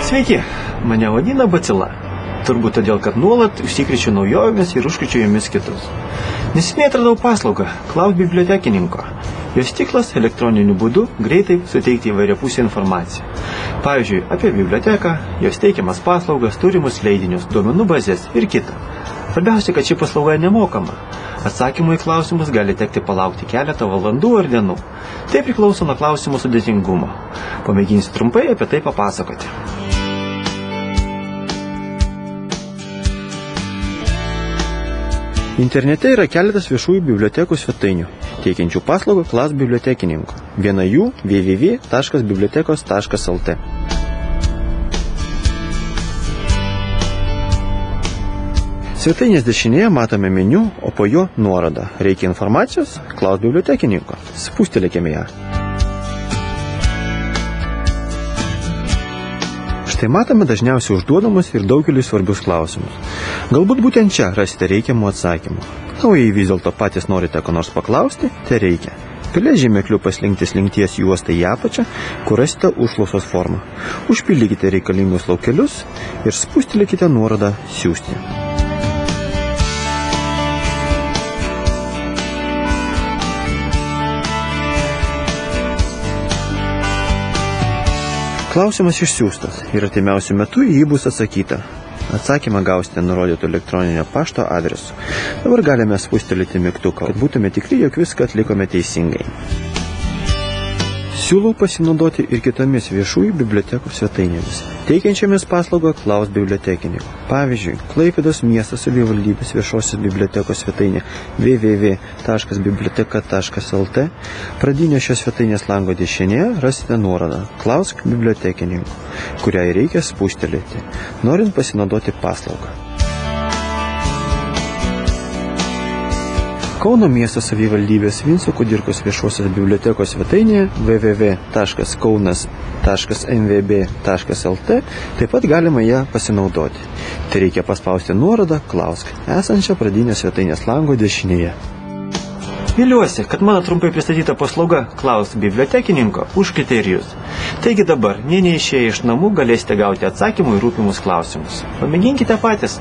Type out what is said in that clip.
Sveiki, mane vadina bacila. Turbūt todėl, kad nuolat užsikrečiu naujovėmis ir užkrečiu jomis kitus. Neseniai atradau paslaugą Cloud bibliotekininko. Jos tikslas elektroniniu būdu greitai suteikti įvairiapusę informaciją. Pavyzdžiui, apie biblioteką, jos teikiamas paslaugas, turimus leidinius, duomenų bazės ir kitą. Svarbiausia, kad ši paslauga nemokama. Atsakymų į klausimus gali tekti palaukti keletą valandų ar dienų. Tai priklauso nuo klausimų sudėtingumo. Pamėginsiu trumpai apie tai papasakoti. Internete yra keletas viešųjų bibliotekų svetainių, teikiančių paslaugą Cloud bibliotekininko. Viena jų www.bibliotekos.lt. Svetainės dešinėje matome meniu, o po jo nuorodą. Reikia informacijos? Cloud bibliotekininko. Spustelėkime ją. Štai matome dažniausiai užduodamus ir daugeliui svarbius klausimus. Galbūt būtent čia rasite reikiamų atsakymų. O jei vis dėlto patys norite ko nors paklausti, tai reikia. Kairė žymekliu paslinkti slinkties juostą į apačią, kur rasite užklausos formą. Užpildykite reikalingus laukelius ir spustelėkite nuorodą siųsti. Klausimas išsiųstas ir artimiausiu metu į jį bus atsakyta. Atsakymą gausite nurodytų elektroninio pašto adresu. Dabar galime spustelėti mygtuką, kad būtume tikri, jog viską atlikome teisingai. Siūlau pasinaudoti ir kitomis viešųjų bibliotekų svetainėmis, teikiančiamis paslaugą Cloud bibliotekininko. Pavyzdžiui, Klaipėdos miesto savivaldybės viešosios bibliotekos svetainė www.biblioteka.lt. Pradinio šios svetainės lango dešinėje rasite nuorodą Cloud bibliotekininko, kuriai reikia spustelėti, norint pasinaudoti paslaugą. Kauno miesto savivaldybės Vinco Kudirkos viešosios bibliotekos svetainėje www.kaunas.nvb.lt taip pat galima ją pasinaudoti. Tai reikia paspausti nuorodą Klausk, esančią pradinio svetainės lango dešinėje. Viliuosi, kad mano trumpai pristatyta paslauga Cloud bibliotekininko užkrėtė ir jūs. Taigi dabar, neišėję iš namų, galėsite gauti atsakymų į rūpimus klausimus. Pamėginkite patys.